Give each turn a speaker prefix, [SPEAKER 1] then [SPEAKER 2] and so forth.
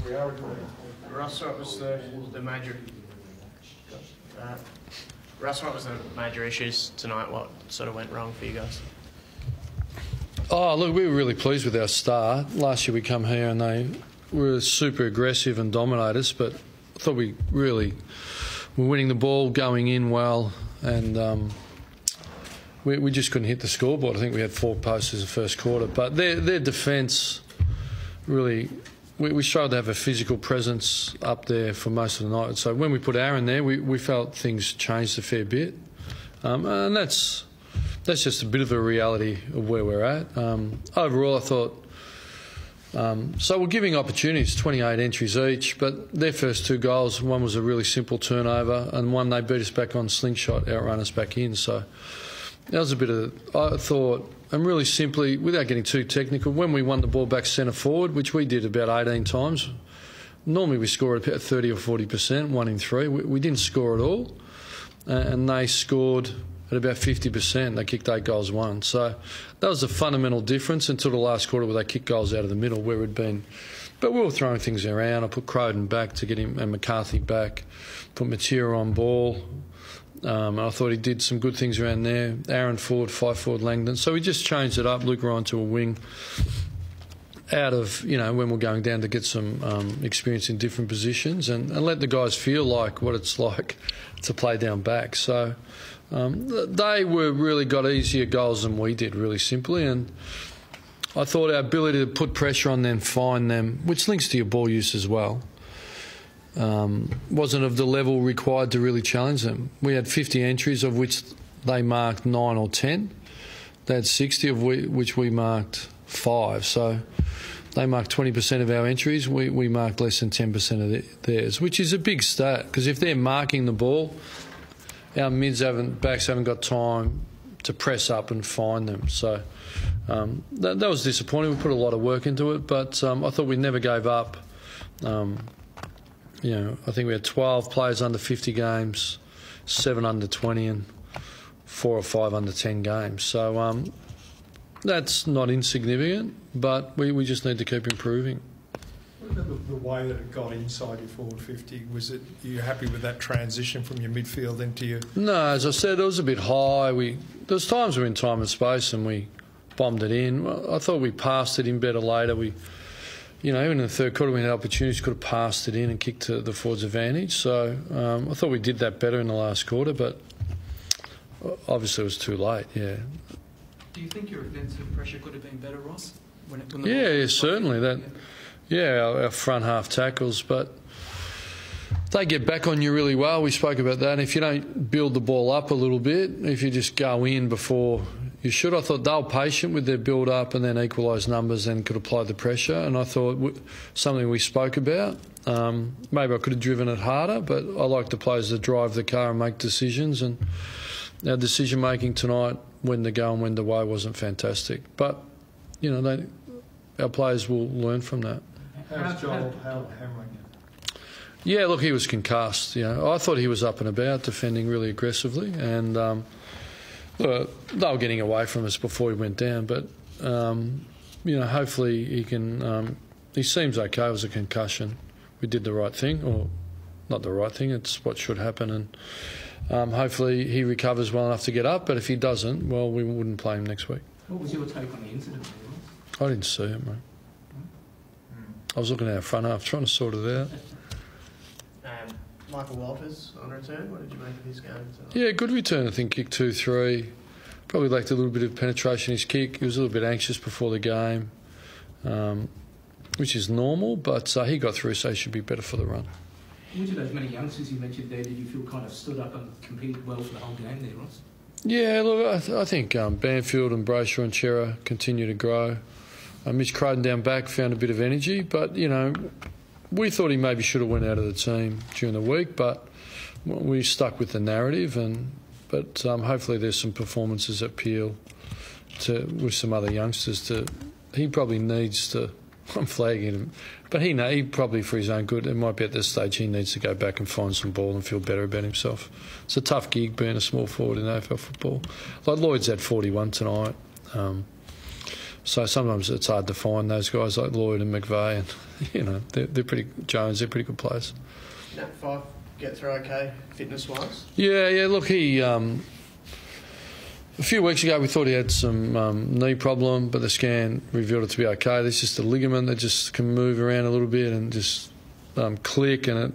[SPEAKER 1] We are recording.
[SPEAKER 2] Russ, what was the major? Russ, what was the major issues tonight? What sort of went wrong for you guys?
[SPEAKER 3] Oh, look, we were really pleased with our start. Last year we come here and they were super aggressive and dominated us, but I thought we really were winning the ball, going in well, and we just couldn't hit the scoreboard. I think we had 4 posts in the first quarter, but their defence really... We struggled to have a physical presence up there for most of the night. So when we put Aaron there, we felt things changed a fair bit. And that's just a bit of a reality of where we're at. Overall, I thought... so we're giving opportunities, 28 entries each, but their first 2 goals, one was a really simple turnover, and one they beat us back on slingshot, outrun us back in. So that was a bit of... I thought... And really simply, without getting too technical, when we won the ball back centre forward, which we did about 18 times, normally we score at about 30 or 40%, 1 in 3. We didn't score at all, and they scored at about 50%. They kicked 8 goals, 1. So that was a fundamental difference until the last quarter where they kicked goals out of the middle where we'd been. But we were throwing things around. I put Crowden back to get him and McCarthy back, put Matera on ball. I thought he did some good things around there. Aaron forward, 5 forward Langdon. So we just changed it up. Luke Ryan to a wing out of, when we're going down to get some experience in different positions and let the guys feel like what it's like to play down back. So they really got easier goals than we did, really simply. And I thought our ability to put pressure on them, find them, which links to your ball use as well, wasn't of the level required to really challenge them. We had 50 entries, of which they marked 9 or 10. They had 60, of which we marked 5. So they marked 20% of our entries. We marked less than 10% of theirs, which is a big stat, because if they're marking the ball, our backs haven't got time to press up and find them. So that was disappointing. We put a lot of work into it, but I thought we never gave up. I think we had 12 players under 50 games, 7 under 20 and 4 or 5 under 10 games. So that's not insignificant, but we just need to keep improving.
[SPEAKER 1] What about the way that it got inside your forward 50? Are you happy with that transition from your midfield into your...
[SPEAKER 3] No, as I said, it was a bit high. There was times we were in time and space and we bombed it in. I thought we passed it in better later. Even in the third quarter, we had opportunities, could have passed it in and kicked to the forwards' advantage. So I thought we did that better in the last quarter, but obviously it was too late, yeah.
[SPEAKER 4] Do you think your offensive pressure could have been better, Ross?
[SPEAKER 3] Yeah, certainly. Our front half tackles, but they get back on you really well. We spoke about that. And if you don't build the ball up a little bit, if you just go in before... You should. I thought they were patient with their build-up and then equalised numbers and could apply the pressure. And I thought something we spoke about. Maybe I could have driven it harder, but I like the players that drive the car and make decisions. And our decision-making tonight, when to go and when to away, wasn't fantastic. But, our players will learn from that.
[SPEAKER 1] How's Joel hammering it?
[SPEAKER 3] Yeah, look, he was concussed. I thought he was up and about, defending really aggressively. And... they were getting away from us before he went down, but hopefully he can. He seems okay. It was a concussion. We did the right thing, or not the right thing. It's what should happen, and hopefully he recovers well enough to get up. But if he doesn't, well, we wouldn't play him next week.
[SPEAKER 4] What was your take on the incident?
[SPEAKER 3] I didn't see it, mate. I was looking at our front half, trying to sort it out.
[SPEAKER 2] Michael Walters on return. What did you make of his game tonight?
[SPEAKER 3] Yeah, good return. I think kicked 2-3. Probably lacked a little bit of penetration in his kick. He was a little bit anxious before the game, which is normal, but he got through, so he should be better for the run.
[SPEAKER 4] Which of those many youngsters you mentioned there did you feel kind of stood up and competed well for the whole game there, Ross?
[SPEAKER 3] Yeah, look, I think Banfield and Brayshaw and Chera continue to grow. Mitch Crowden down back found a bit of energy, but, we thought he maybe should have went out of the team during the week, but we stuck with the narrative. But hopefully there's some performances that appeal with some other youngsters. He probably needs to. I'm flagging him, but he probably for his own good. It might be at this stage he needs to go back and find some ball and feel better about himself. It's a tough gig being a small forward in AFL football. Like Lloyd's had 41 tonight. So sometimes it's hard to find those guys like Lloyd and McVeigh, and they're pretty Jones. They're pretty good players.
[SPEAKER 2] Nat Five get through okay, fitness wise.
[SPEAKER 3] Yeah. Look, he a few weeks ago we thought he had some knee problem, but the scan revealed it to be okay. There's just a ligament that just can move around a little bit and just click, and